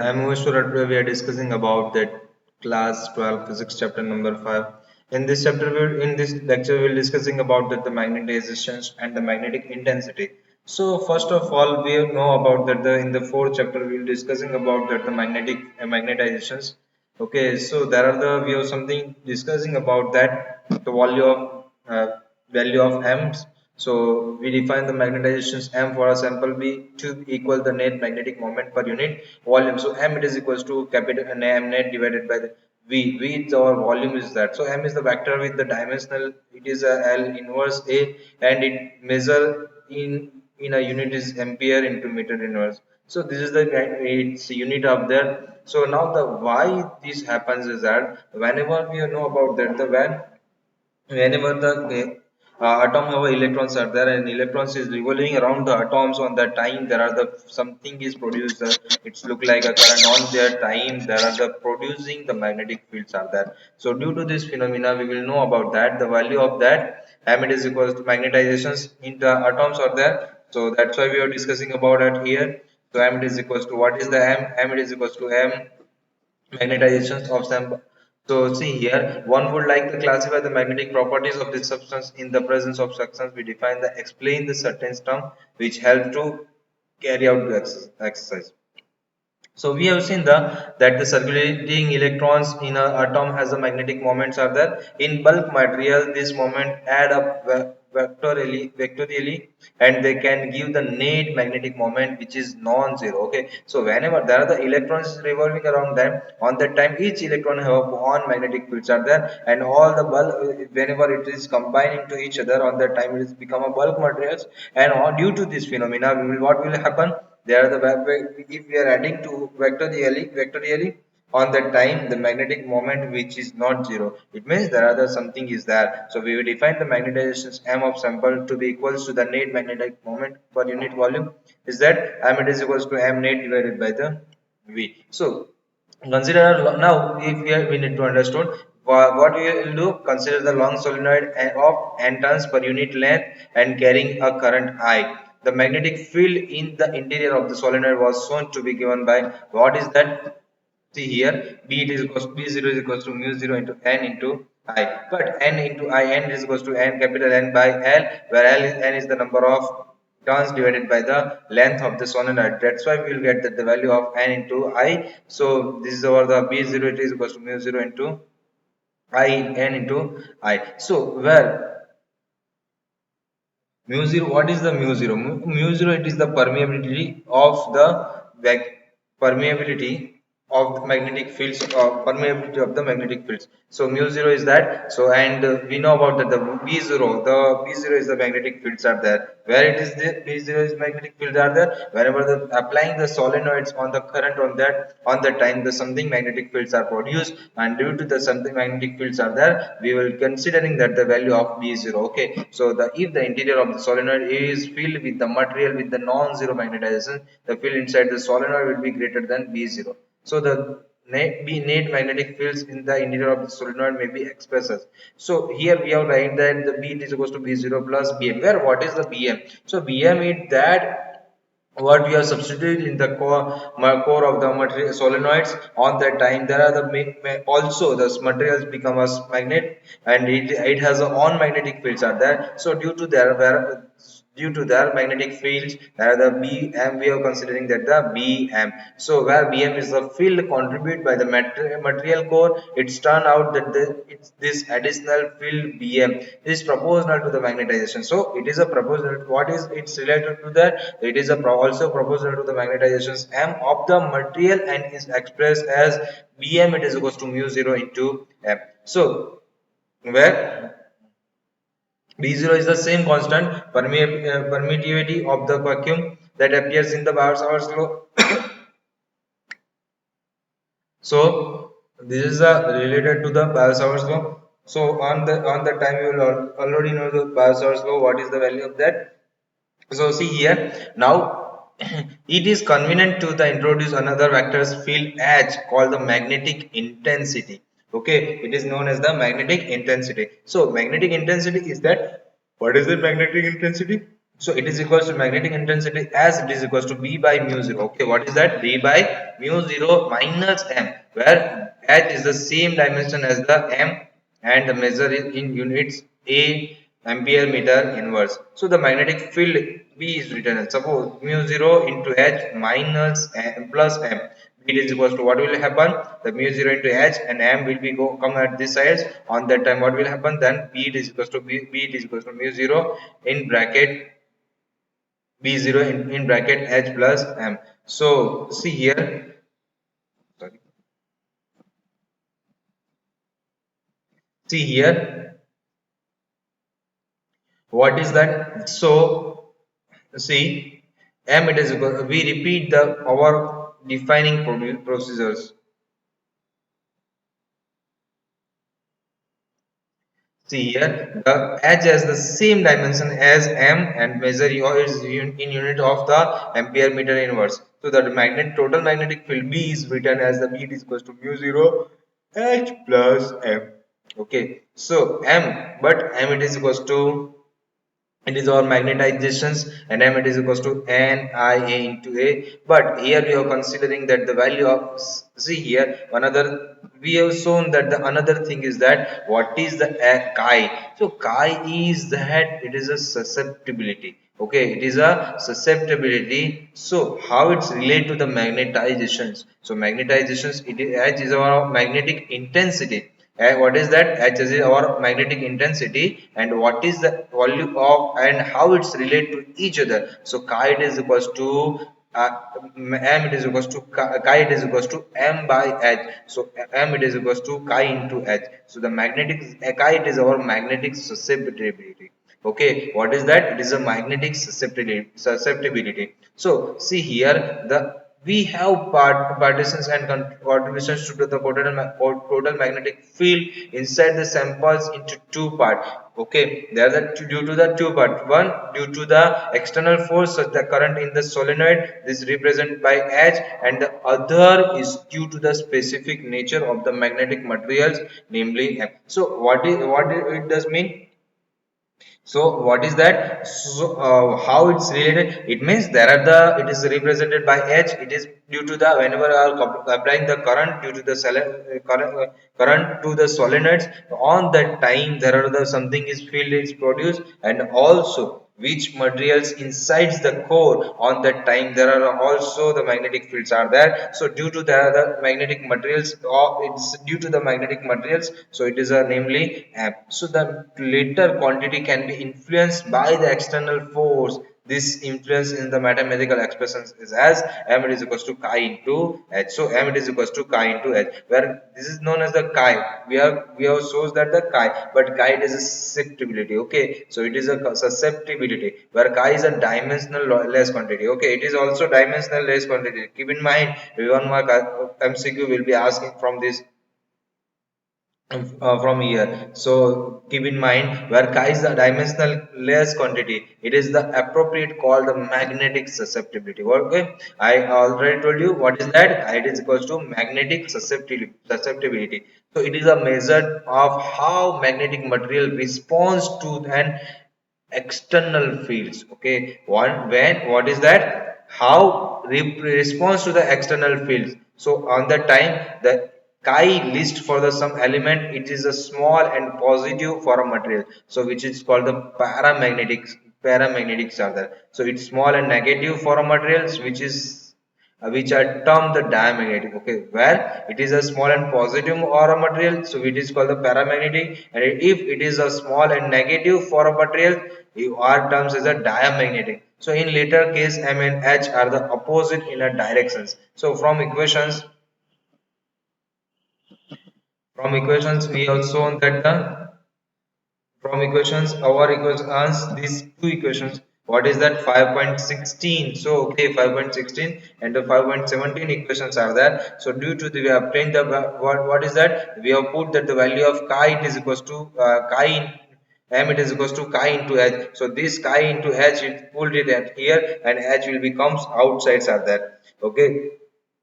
I'm Muveshwar. Today we are discussing about that class 12 physics chapter number 5. In this chapter, in this lecture, we'll discussing about the magnetizations and the magnetic intensity. So first of all, we know about that in the fourth chapter, we'll discussing about that the magnetic magnetizations. Okay, so there are we have something discussing about that the value of amps. So we define the magnetizations M for a sample B to equal the net magnetic moment per unit volume. So M it is equals to capital M net divided by the V. V is our volume is that. So M is the vector with the dimensional. It is a L inverse A and it measure in a unit is ampere into meter inverse. So this is the its unit of there. So now the why this happens is that whenever we know about that the whenever the atom of electrons are there and electrons is revolving around the atoms on that time there are the something is produced it's look like a current on their time there are the producing the magnetic fields are there. So due to this phenomena we will know about that the value of that m it is equals to magnetizations in the atoms are there. So that's why we are discussing about it here. So m it is equals to what is the m it is equals to m magnetizations of some. So see here, one would like to classify the magnetic properties of this substance in the presence of substance. We define the explain the certain term which help to carry out the exercise. So we have seen that the circulating electrons in an atom has a magnetic moments are there. In bulk material, this moment add up vectorially, and they can give the net magnetic moment which is non-zero. Okay, so whenever there are the electrons revolving around them, on that time each electron have one magnetic fields are there, and all the bulk whenever it is combining to each other on that time it is become a bulk materials, and due to this phenomena, what will happen? They are if we are adding to vectorially on that time the magnetic moment which is not zero. It means there are the something is there. So we will define the magnetizations m of sample to be equals to the net magnetic moment per unit volume. Is that m it is equals to m net divided by the v. So consider now if we need to understand what we will do. Consider the long solenoid of n turns per unit length and carrying a current I. The magnetic field in the interior of the solenoid was shown to be given by what is that? See here, b it is equals to b0 is equals to mu 0 into n into I, but n into I n is equals to n capital N by L, where n is the number of turns divided by the length of the solenoid. That's why we will get that the value of n into I. So this is over the b0 it is equals to mu 0 into I n into I. So where mu 0, what is the mu 0? Mu 0 it is the permeability of the permeability of the magnetic fields or permeability of the magnetic fields. So mu 0 is that. So and we know about that the b0 is the magnetic fields are there. Where it is the b0 is magnetic fields are there whenever the applying the solenoids on the current on that time the something magnetic fields are produced, and due to the something magnetic fields are there we will considering that the value of b0. Okay, so the if the interior of the solenoid is filled with the material with the non-zero magnetization, the field inside the solenoid will be greater than b0. So the net magnetic fields in the interior of the solenoid may be expressed as. So here we have write that the B is equals to B0 plus Bm. Where what is the Bm? So Bm is that what we are substituted in the core of the material solenoids on that time there are the also the materials become as magnet, and it has a on magnetic fields are there. So due to their magnetic fields there are the bm we are considering that the bm. So where bm is the field contributed by the material core, it's turned out that it's this additional field bm is proportional to the magnetization. So it is a proportional, what is it's related to that, it is also proportional to the magnetizations m of the material and is expressed as bm it is equals to mu 0 into m. So where B0 is the same constant permittivity of the vacuum that appears in the Bauer-Savart law. So this is related to the Bauer-Savart law. So on the time you will already know the Bauer-Savart law. What is the value of that? So see here now it is convenient to the introduce another vectors field H called the magnetic intensity. Okay, it is known as the magnetic intensity. So magnetic intensity is that, what is the magnetic intensity? So it is equals to magnetic intensity as it is equals to B by mu 0. Okay, what is that? B by mu 0 minus M, where H is the same dimension as the M and the measure in units A ampere meter inverse. So the magnetic field B is written as, suppose mu 0 into H minus M plus M. B is equals to, what will happen? The mu 0 into H and M will be come at this side. On that time, what will happen? Then B is equals to B is equals to mu 0 in bracket B0 in bracket H plus M. So see here, sorry, see here, what is that? So see, M it is equal, we repeat the our defining procedures. See here, the H has the same dimension as M and measure is in unit of the ampere meter inverse. So the total magnetic field B is written as the B is equals to mu 0 H plus M. Okay, so M, but M it is equals to, it is our magnetizations, and M it is equals to NIA into A. But here we are considering that the value of, see here another, we have shown that the another thing is that what is the chi. So chi is that it is a susceptibility. Okay, it is a susceptibility. So how it's related to the magnetizations? So magnetizations, it is H is our magnetic intensity. And what is that? H is our magnetic intensity, and what is the volume of and how it's related to each other. So chi it is equals to M it is equals to chi it is equals to M by H. So M it is equals to chi into H. So the magnetic chi it is our magnetic susceptibility. Okay, what is that? It is a magnetic susceptibility. So see here, the we have partitions and contributions to the total magnetic field inside the samples into two parts. Okay, there are due to the two part. One, due to the external force, so the current in the solenoid, this is represented by H, and the other is due to the specific nature of the magnetic materials, namely M. So what it does mean? So what is that? So how it's related? It means there are the, it is represented by H. It is due to the, whenever I are applying the current due to the current to the solenoids, on that time there are the something is field is produced, and also which materials inside the core on that time there are also the magnetic fields are there. So due to the magnetic materials, or it's due to the magnetic materials, so it is a namely amp. So the later quantity can be influenced by the external force. This influence in the mathematical expressions is as M it is equals to chi into H. So M it is equals to chi into H, where this is known as the chi. We have shows that the chi, but chi it is a susceptibility. Okay, so it is a susceptibility, where chi is a dimensional less quantity. Okay, it is also dimensional less quantity. Keep in mind, one mark MCQ will be asking from this, from here. So keep in mind, where chi is the dimensional less quantity, it is the appropriate called the magnetic susceptibility. Okay, I already told you what is that. It is equals to magnetic susceptibility. So it is a measure of how magnetic material responds to an external fields. Okay, one, when, what is that, how responds to the external fields. So on that time, the chi list for the some element, it is a small and positive for a material, so which is called the paramagnetic charger. So it's small and negative for a materials which is which are termed the diamagnetic. Okay, where it is a small and positive or a material, so it is called the paramagnetic, and if it is a small and negative for a material, you are terms as a diamagnetic. So in later case, M and H are the opposite in a directions. So from equations we have shown that the, from equations, our equations, these two equations, what is that, 5.16. So okay, 5.16 and the 5.17 equations are there. So due to the, we have obtained the, what is that, we have put that the value of chi it is equals to chi in M it is equals to chi into H. So this chi into H, it pulled it at here, and H will becomes outsides are there. Okay,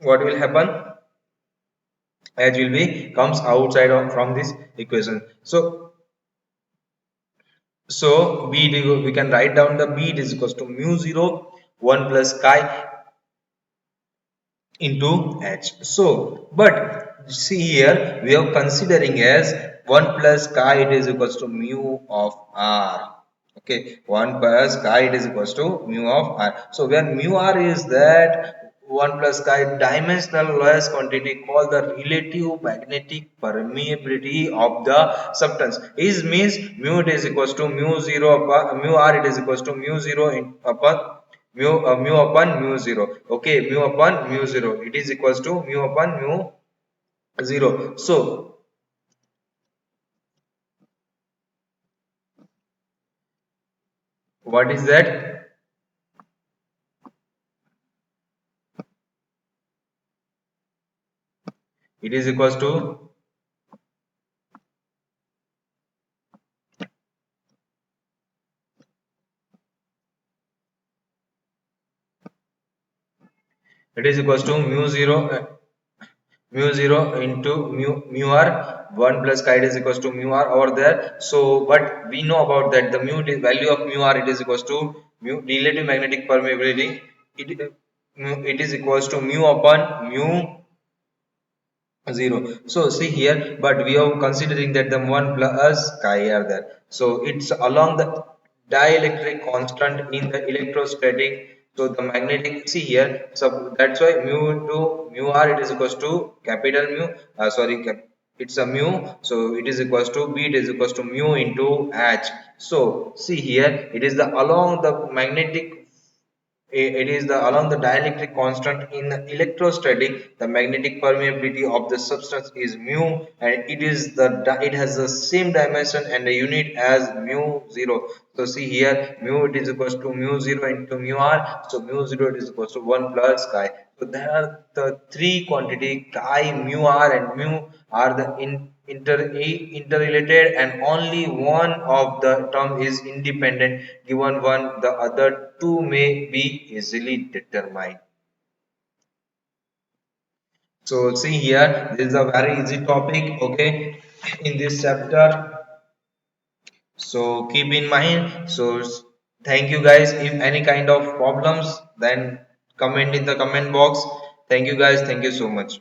what will happen? H will be comes outside of from this equation. So So we can write down the B is equals to mu 0 1 plus chi into H. So but see here we are considering as 1 plus chi it is equals to mu of R. Okay, 1 plus chi it is equals to mu of R. So where mu R is that 1 plus chi dimensional lowest quantity called the relative magnetic permeability of the substance. Is means mu it is equals to mu 0 upon mu R it is equals to mu 0 upon mu upon mu 0. Okay, mu upon mu 0 it is equals to mu upon mu 0. So what is that? It is equals to it is equals to mu 0 into mu r 1 plus chi is equals to mu r over there. So but we know about that the value of mu r it is equals to mu relative magnetic permeability. It is equals to mu upon mu 0. So see here but we are considering that the 1 plus chi are there. So it's along the dielectric constant in the electrostatic. So the magnetic see here, so that's why mu into mu r it is equals to capital mu sorry it's a mu. So it is equals to B it is equals to mu into H. So see here it is the along the magnetic it is the along the dielectric constant in the electrostatic the magnetic permeability of the substance is mu, and it is the it has the same dimension and the unit as mu 0. So see here mu it is equals to mu 0 into mu r. So mu 0 it is equals to 1 plus chi. So there are the three quantity chi mu r and mu are the interrelated, and only one of the term is independent. Given one the other two may be easily determined. So see here this is a very easy topic, okay, in this chapter. So keep in mind. So thank you guys. If any kind of problems then comment in the comment box. Thank you guys, thank you so much.